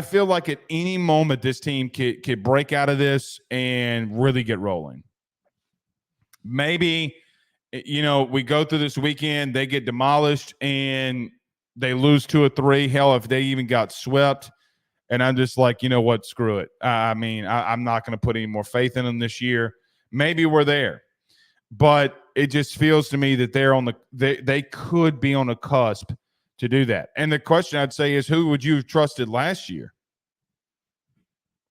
feel like at any moment this team could break out of this and really get rolling. Maybe, we go through this weekend, they get demolished and they lose 2 or 3. Hell, if they even got swept, and I'm just like, you know what, screw it. I'm not going to put any more faith in them this year. Maybe we're there, but it just feels to me that they could be on the cusp to do that. And the question I'd say is, who would you have trusted last year?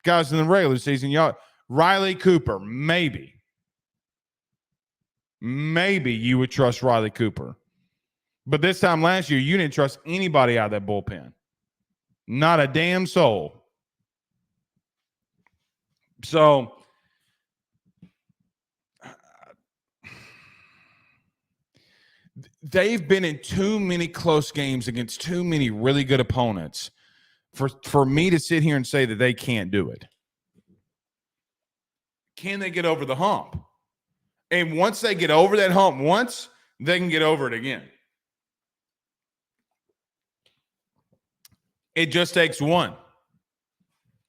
Guys in the regular season, y'all, Riley Cooper, maybe you would trust Riley Cooper. But this time last year, you didn't trust anybody out of that bullpen. Not a damn soul. So they've been in too many close games against too many really good opponents for me to sit here and say that they can't do it. Can they get over the hump? And once they get over that hump once, they can get over it again. It just takes one.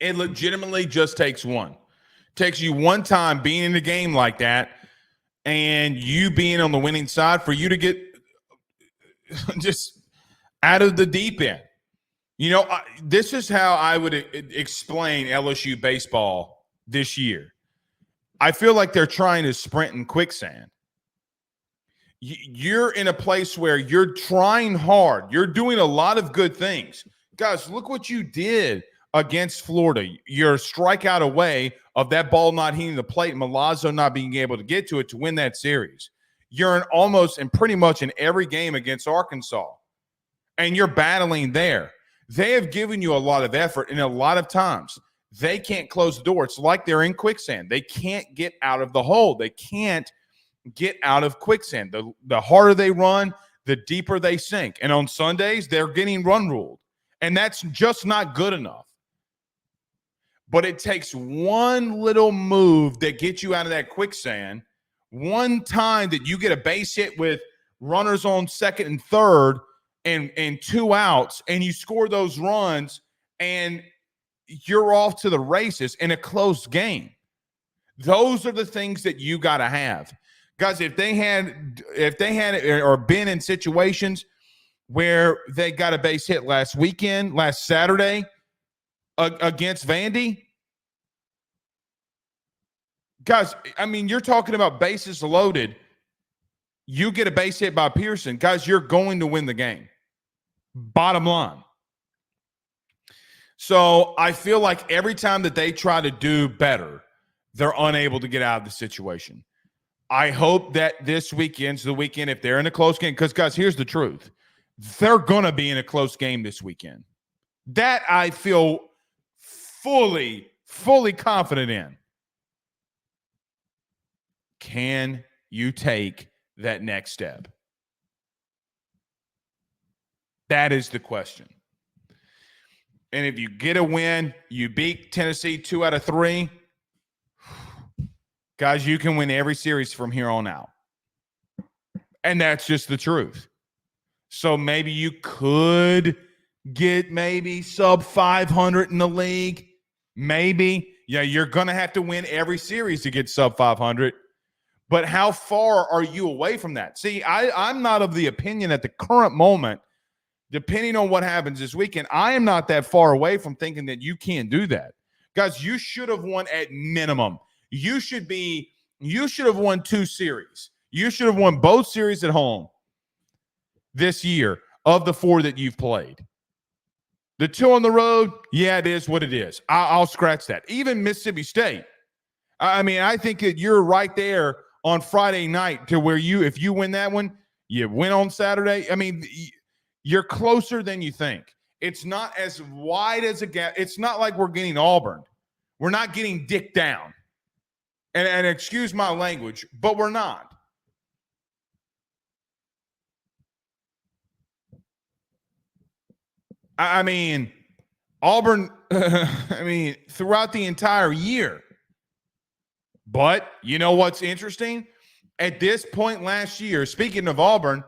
It legitimately just takes one. It takes you one time being in a game like that and you being on the winning side for you to get just out of the deep end. This is how I would explain LSU baseball this year. I feel like they're trying to sprint in quicksand. You're in a place where you're trying hard. You're doing a lot of good things. Guys, look what you did against Florida. You're a strikeout away of that ball not hitting the plate, Milazzo not being able to get to it to win that series. You're in almost and pretty much in every game against Arkansas, and you're battling there. They have given you a lot of effort, and a lot of times they can't close the door. It's like they're in quicksand. They can't get out of the hole. They can't get out of quicksand. The harder they run, the deeper they sink. And on Sundays, they're getting run ruled, and that's just not good enough. But it takes one little move that gets you out of that quicksand, one time that you get a base hit with runners on second and third and 2 outs, and you score those runs, and you're off to the races in a close game. Those are the things that you got to have. Guys, if they had or been in situations where they got a base hit last Saturday against Vandy, guys, you're talking about bases loaded. You get a base hit by Pearson, guys, you're going to win the game. Bottom line. So I feel like every time that they try to do better, they're unable to get out of the situation. I hope that this weekend's the weekend if they're in a close game, because, guys, here's the truth. They're going to be in a close game this weekend. That I feel fully confident in. Can you take that next step? That is the question. And if you get a win, you beat Tennessee 2 out of 3, guys, you can win every series from here on out. And that's just the truth. So maybe you could get maybe sub 500 in the league. Maybe. Yeah, you're going to have to win every series to get sub 500. But how far are you away from that? See, I'm not of the opinion at the current moment, depending on what happens this weekend, I am not that far away from thinking that you can't do that. Guys, you should have won at minimum. You should have won 2 series. You should have won both series at home this year of the 4 that you've played. The 2 on the road, yeah, it is what it is. I'll scratch that. Even Mississippi State. I think that you're right there on Friday night to where if you win that one, you win on Saturday. You're closer than you think. It's not as wide as a gap. It's not like we're getting Auburn. We're not getting dicked down. And excuse my language, but we're not. Auburn, throughout the entire year. But you know what's interesting? At this point last year, speaking of Auburn,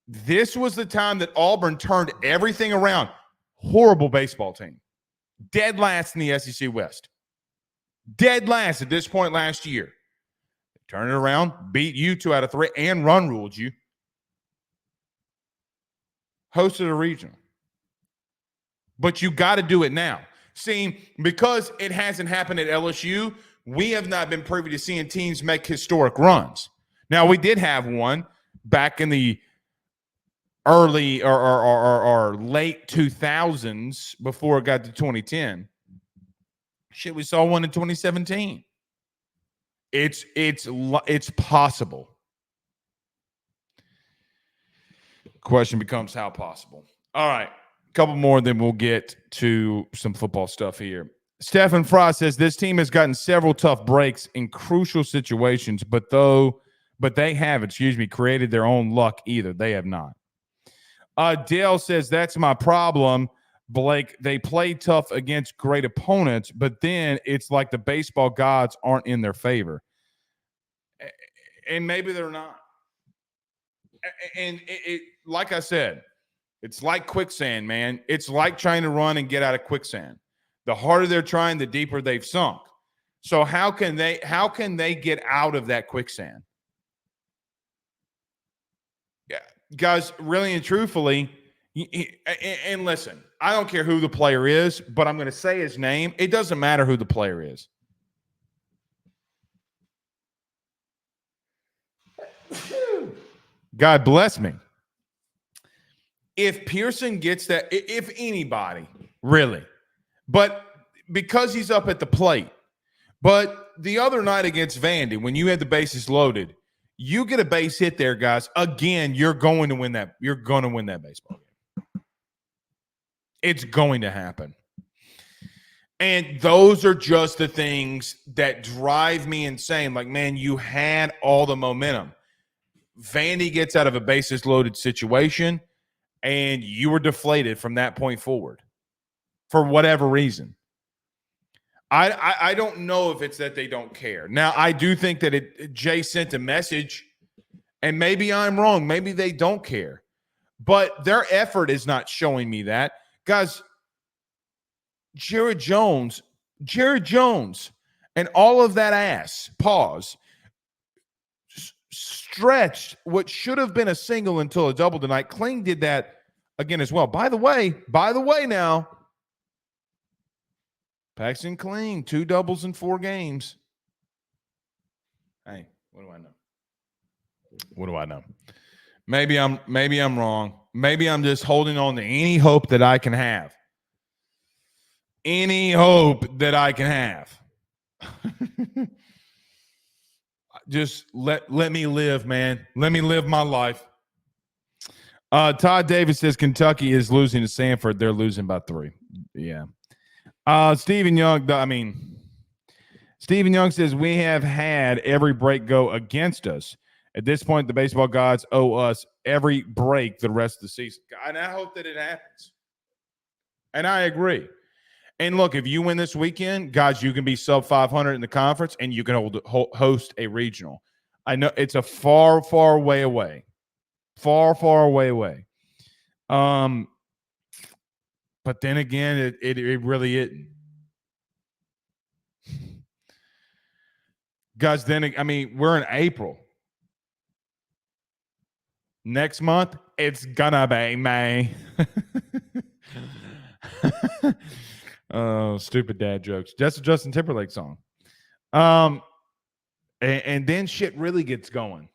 this was the time that Auburn turned everything around. Horrible baseball team. Dead last in the SEC West. Dead last at this point last year. Turn it around, beat you 2 out of 3, and run ruled you. Hosted a regional. But you got to do it now. See, because it hasn't happened at LSU, we have not been privy to seeing teams make historic runs. Now, we did have one back in the early or late 2000s before it got to 2010. Shit, we saw one in 2017. It's possible. Question becomes how possible. All right, a couple more, then we'll get to some football stuff here. Stephen Fry says this team has gotten several tough breaks in crucial situations, but they have, created their own luck either. They have not. Dale says that's my problem, Blake. They play tough against great opponents, but then it's like the baseball gods aren't in their favor. And maybe they're not. And it like I said, it's like quicksand, man. It's like trying to run and get out of quicksand. The harder they're trying, the deeper they've sunk. So how can they get out of that quicksand? Yeah, guys, really and truthfully, and listen, I don't care who the player is, but I'm going to say his name. It doesn't matter who the player is. God bless me. If Pearson gets that, if anybody, really, but because he's up at the plate, but the other night against Vandy, when you had the bases loaded, you get a base hit there, guys. Again, you're going to win that. You're going to win that baseball game. It's going to happen. And those are just the things that drive me insane. Like, man, you had all the momentum. Vandy gets out of a bases loaded situation, and you were deflated from that point forward for whatever reason. I don't know if it's that they don't care. Now, I do think that Jay sent a message, and maybe I'm wrong. Maybe they don't care. But their effort is not showing me that. Guys, Jared Jones, and all of that ass, stretched what should have been a single until a double tonight. Kling did that again as well. By the way now, Paxton Kling, 2 doubles in 4 games. Hey, what do I know? What do I know? Maybe I'm wrong. Maybe I'm just holding on to any hope that I can have. Any hope that I can have. Just let me live, man. Let me live my life. Todd Davis says Kentucky is losing to Sanford. They're losing by 3. Yeah. Stephen Young says we have had every break go against us. At this point, the baseball gods owe us every break the rest of the season. And I hope that it happens. And I agree. And look, if you win this weekend, guys, you can be sub 500 in the conference, and you can host a regional. I know it's a far, far way away. Far, far way away. But then again, it really isn't. Guys, we're in April. Next month, it's gonna be May. Oh, stupid dad jokes. That's a Justin Timberlake song. And then shit really gets going.